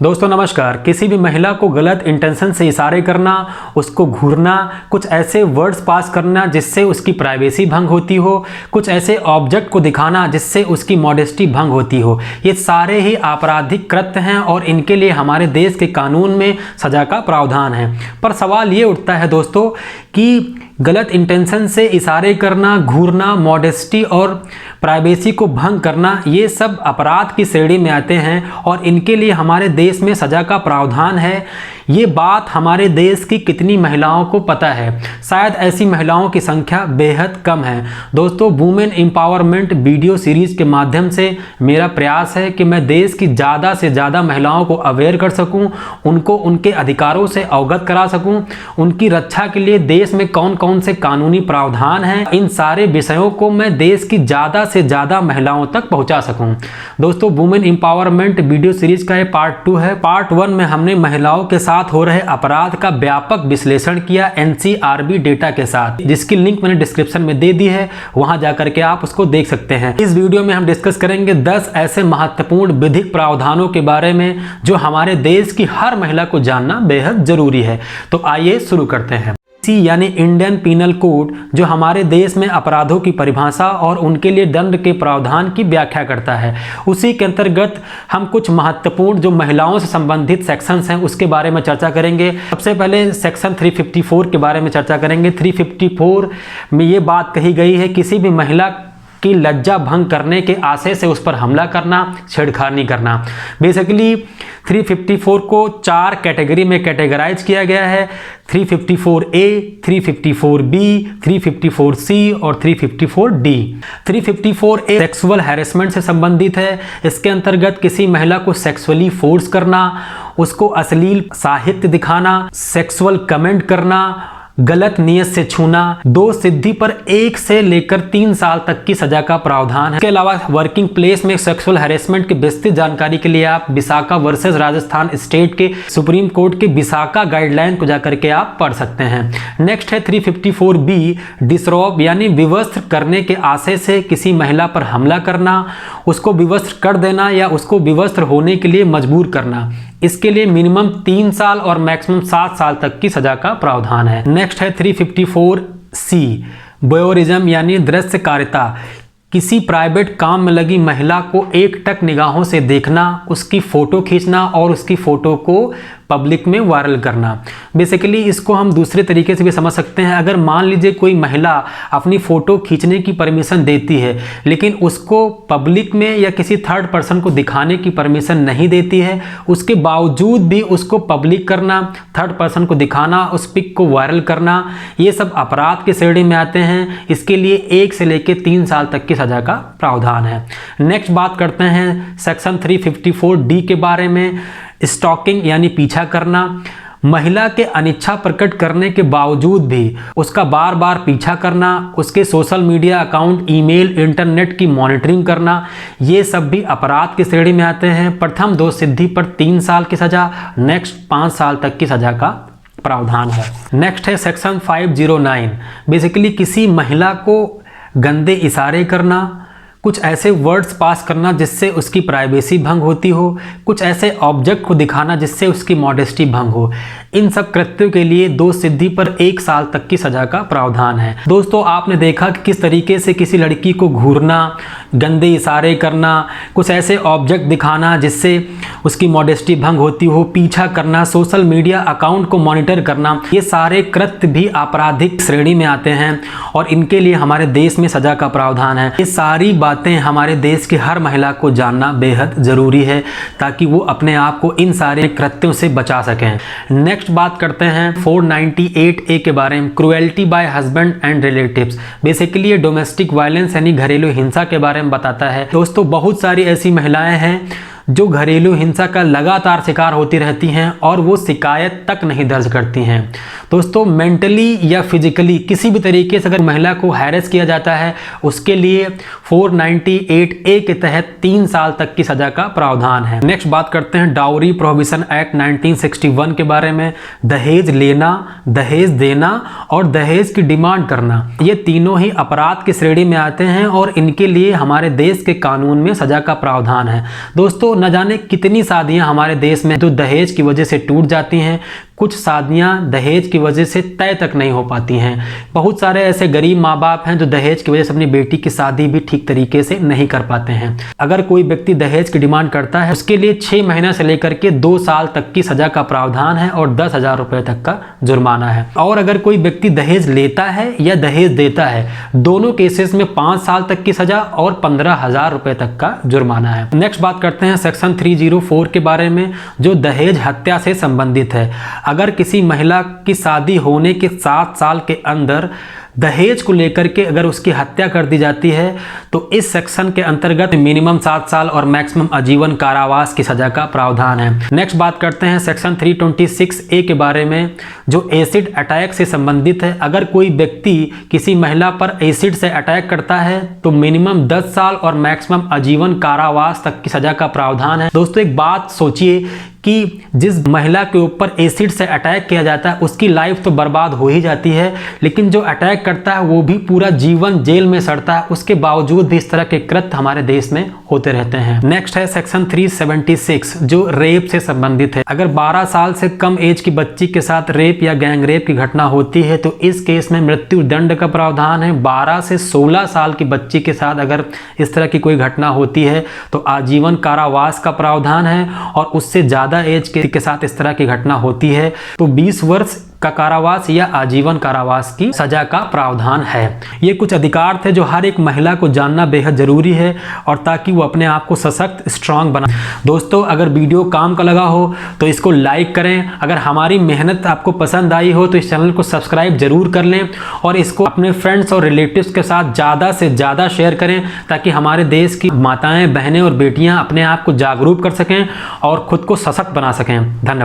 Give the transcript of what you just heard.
दोस्तों नमस्कार। किसी भी महिला को गलत इंटेंशन से इशारे करना, उसको घूरना, कुछ ऐसे वर्ड्स पास करना जिससे उसकी प्राइवेसी भंग होती हो, कुछ ऐसे ऑब्जेक्ट को दिखाना जिससे उसकी मॉडेस्टी भंग होती हो, ये सारे ही आपराधिक कृत्य हैं और इनके लिए हमारे देश के कानून में सजा का प्रावधान है। पर सवाल ये उठता है दोस्तों कि गलत इंटेंशन से इशारे करना, घूरना, मॉडेस्टी और प्राइवेसी को भंग करना, ये सब अपराध की श्रेणी में आते हैं और इनके लिए हमारे देश में सजा का प्रावधान है। ये बात हमारे देश की कितनी महिलाओं को पता है? शायद ऐसी महिलाओं की संख्या बेहद कम है। दोस्तों, वुमेन एम्पावरमेंट वीडियो सीरीज के माध्यम से मेरा प्रयास है कि मैं देश की ज़्यादा से ज़्यादा महिलाओं को अवेयर कर सकूं, उनको उनके अधिकारों से अवगत करा सकूं, उनकी रक्षा के लिए देश में कौन कौन से कानूनी प्रावधान हैं, इन सारे विषयों को मैं देश की ज़्यादा से ज़्यादा महिलाओं तक पहुँचा सकूँ। दोस्तों, वुमेन एम्पावरमेंट वीडियो सीरीज का ये पार्ट 2 है। पार्ट 1 में हमने महिलाओं के साथ हो रहे अपराध का व्यापक विश्लेषण किया NCRB डेटा के साथ, जिसकी लिंक मैंने डिस्क्रिप्शन में दे दी है, वहां जाकर के आप उसको देख सकते हैं। इस वीडियो में हम डिस्कस करेंगे 10 ऐसे महत्वपूर्ण विधिक प्रावधानों के बारे में जो हमारे देश की हर महिला को जानना बेहद जरूरी है। तो आइए शुरू करते हैं। यानी इंडियन पीनल कोड जो हमारे देश में अपराधों की परिभाषा और उनके लिए दंड के प्रावधान की व्याख्या करता है, उसी के अंतर्गत हम कुछ महत्वपूर्ण जो महिलाओं से संबंधित सेक्शंस हैं उसके बारे में चर्चा करेंगे। सबसे पहले सेक्शन 354 के बारे में चर्चा करेंगे। 354 में ये बात कही गई है, किसी भी महिला की लज्जा भंग करने के आशय से उस पर हमला करना, छेड़खानी करना। बेसिकली 354 को 4 कैटेगरी में कैटेगराइज किया गया है। 354A, 354B, 354C और 354D। 354A सेक्सुअल हैरेसमेंट से संबंधित है। इसके अंतर्गत किसी महिला को सेक्सुअली फोर्स करना, उसको अश्लील साहित्य दिखाना, सेक्सुअल कमेंट करना, गलत नियत से छूना, दोष सिद्धि पर 1 से लेकर 3 साल तक की सजा का प्रावधान है। इसके अलावा वर्किंग प्लेस में सेक्सुअल हैरेसमेंट की विस्तृत जानकारी के लिए आप विशाखा वर्सेस राजस्थान स्टेट के सुप्रीम कोर्ट के विशाखा गाइडलाइन को जाकर के आप पढ़ सकते हैं। नेक्स्ट है 354B, डिसरॉब यानी विवस्त्र करने के आशय से किसी महिला पर हमला करना, उसको विवस्त्र कर देना या उसको विवस्त्र होने के लिए मजबूर करना। इसके लिए मिनिमम 3 साल और मैक्सिमम 7 साल तक की सजा का प्रावधान है। नेक्स्ट है 354C, वोयरिज्म यानी दृश्यकारिता, किसी प्राइवेट काम में लगी महिला को एकटक निगाहों से देखना, उसकी फोटो खींचना और उसकी फोटो को पब्लिक में वायरल करना। बेसिकली इसको हम दूसरे तरीके से भी समझ सकते हैं। अगर मान लीजिए कोई महिला अपनी फोटो खींचने की परमिशन देती है लेकिन उसको पब्लिक में या किसी थर्ड पर्सन को दिखाने की परमिशन नहीं देती है, उसके बावजूद भी उसको पब्लिक करना, थर्ड पर्सन को दिखाना, उस पिक को वायरल करना, ये सब अपराध की श्रेणी में आते हैं। इसके लिए 1 से लेकर 3 साल तक की सजा का प्रावधान है। नेक्स्ट बात करते हैं सेक्शन 354D के बारे में। स्टॉकिंग यानी पीछा करना, महिला के अनिच्छा प्रकट करने के बावजूद भी उसका बार बार पीछा करना, उसके social media account, email, internet की मॉनिटरिंग करना, ये सब भी अपराध की श्रेणी में आते हैं। प्रथम दोष सिद्धि पर 3 साल की सजा, नेक्स्ट 5 साल तक की सजा का प्रावधान है। नेक्स्ट है सेक्शन 509, बेसिकली किसी महिला को गंदे इशारे करना, कुछ ऐसे वर्ड्स पास करना जिससे उसकी प्राइवेसी भंग होती हो, कुछ ऐसे ऑब्जेक्ट को दिखाना जिससे उसकी मॉडेस्टी भंग हो। इन सब कृत्यों के लिए दोष सिद्धि पर 1 साल तक की सजा का प्रावधान है। दोस्तों, आपने देखा कि किस तरीके से किसी लड़की को घूरना, गंदे इशारे करना, कुछ ऐसे ऑब्जेक्ट दिखाना जिससे उसकी मॉडेस्टी भंग होती हो, पीछा करना, सोशल मीडिया अकाउंट को मॉनिटर करना, ये सारे कृत्य भी आपराधिक श्रेणी में आते हैं और इनके लिए हमारे देश में सजा का प्रावधान है। ये सारी बातें हमारे देश की हर महिला को जानना बेहद जरूरी है ताकि वो अपने आप को इन सारे कृत्यों से बचा सकें। नेक्स्ट बात करते हैं 498A के बारे में, cruelty bye husband and relatives. Basically ये डोमेस्टिक वायलेंस यानी घरेलू हिंसा के बारे में बताता है। दोस्तों, बहुत सारी ऐसी महिलाएं हैं जो घरेलू हिंसा का लगातार शिकार होती रहती हैं और वो शिकायत तक नहीं दर्ज करती हैं। दोस्तों, मेंटली या फिजिकली किसी भी तरीके से अगर महिला को हैरेस किया जाता है उसके लिए 498A के तहत 3 साल तक की सजा का प्रावधान है। नेक्स्ट बात करते हैं डाउरी प्रोहिबिशन एक्ट 1961 के बारे में। दहेज लेना, दहेज देना और दहेज की डिमांड करना, ये तीनों ही अपराध की श्रेणी में आते हैं और इनके लिए हमारे देश के कानून में सजा का प्रावधान है। दोस्तों, दोस्तों न जाने कितनी शादियां हमारे देश में जो दहेज की वजह से टूट जाती हैं, कुछ शादियां दहेज की वजह से तय तक नहीं हो पाती हैं। बहुत सारे ऐसे गरीब माँ बाप हैं जो दहेज की वजह से अपनी बेटी की शादी भी ठीक तरीके से नहीं कर पाते हैं। अगर कोई व्यक्ति दहेज की डिमांड करता है, उसके लिए 6 महीने से लेकर के 2 साल तक की सजा का प्रावधान है और 10,000 रुपए तक का जुर्माना है। और अगर कोई व्यक्ति दहेज लेता है या दहेज देता है, दोनों केसेस में 5 साल तक की सजा और 15,000 रुपए तक का जुर्माना है। नेक्स्ट बात करते हैं सेक्शन 304 के बारे में, जो दहेज हत्या से संबंधित है। अगर किसी महिला की शादी होने के 7 साल के अंदर दहेज को लेकर के अगर उसकी हत्या कर दी जाती है, तो इस सेक्शन के अंतर्गत मिनिमम 7 साल और मैक्सिमम आजीवन कारावास की सजा का प्रावधान है। नेक्स्ट बात करते हैं सेक्शन 326A के बारे में, जो एसिड अटैक से संबंधित है। अगर कोई व्यक्ति किसी महिला पर एसिड से अटैक करता है तो मिनिमम 10 साल और मैक्सिमम आजीवन कारावास तक की सजा का प्रावधान है। दोस्तों एक बात सोचिए कि जिस महिला के ऊपर एसिड से अटैक किया जाता है उसकी लाइफ तो बर्बाद हो ही जाती है, लेकिन जो अटैक करता है वो भी पूरा जीवन जेल में सड़ता है। उसके बावजूद भी इस तरह के कृत्य हमारे देश में होते रहते हैं। नेक्स्ट है सेक्शन 376 जो रेप से संबंधित है। अगर 12 साल से कम एज की बच्ची के साथ रेप या गैंग रेप की घटना होती है तो इस केस में मृत्यु दंड का प्रावधान है। 12 से 16 साल की बच्ची के साथ अगर इस तरह की कोई घटना होती है तो आजीवन कारावास का प्रावधान है, और उससे ज्यादा एज के साथ इस तरह की घटना होती है तो 20 वर्ष का कारावास या आजीवन कारावास की सजा का प्रावधान है। ये कुछ अधिकार थे जो हर एक महिला को जानना बेहद जरूरी है, और ताकि वो अपने आप को सशक्त स्ट्रांग बना। दोस्तों अगर वीडियो काम का लगा हो तो इसको लाइक करें। अगर हमारी मेहनत आपको पसंद आई हो तो इस चैनल को सब्सक्राइब जरूर कर लें, और इसको अपने फ्रेंड्स और रिलेटिव्स के साथ ज़्यादा से ज़्यादा शेयर करें, ताकि हमारे देश की माताएं, बहनें और बेटियां अपने आप को जागरूक कर सकें और खुद को सशक्त बना सकें। धन्यवाद।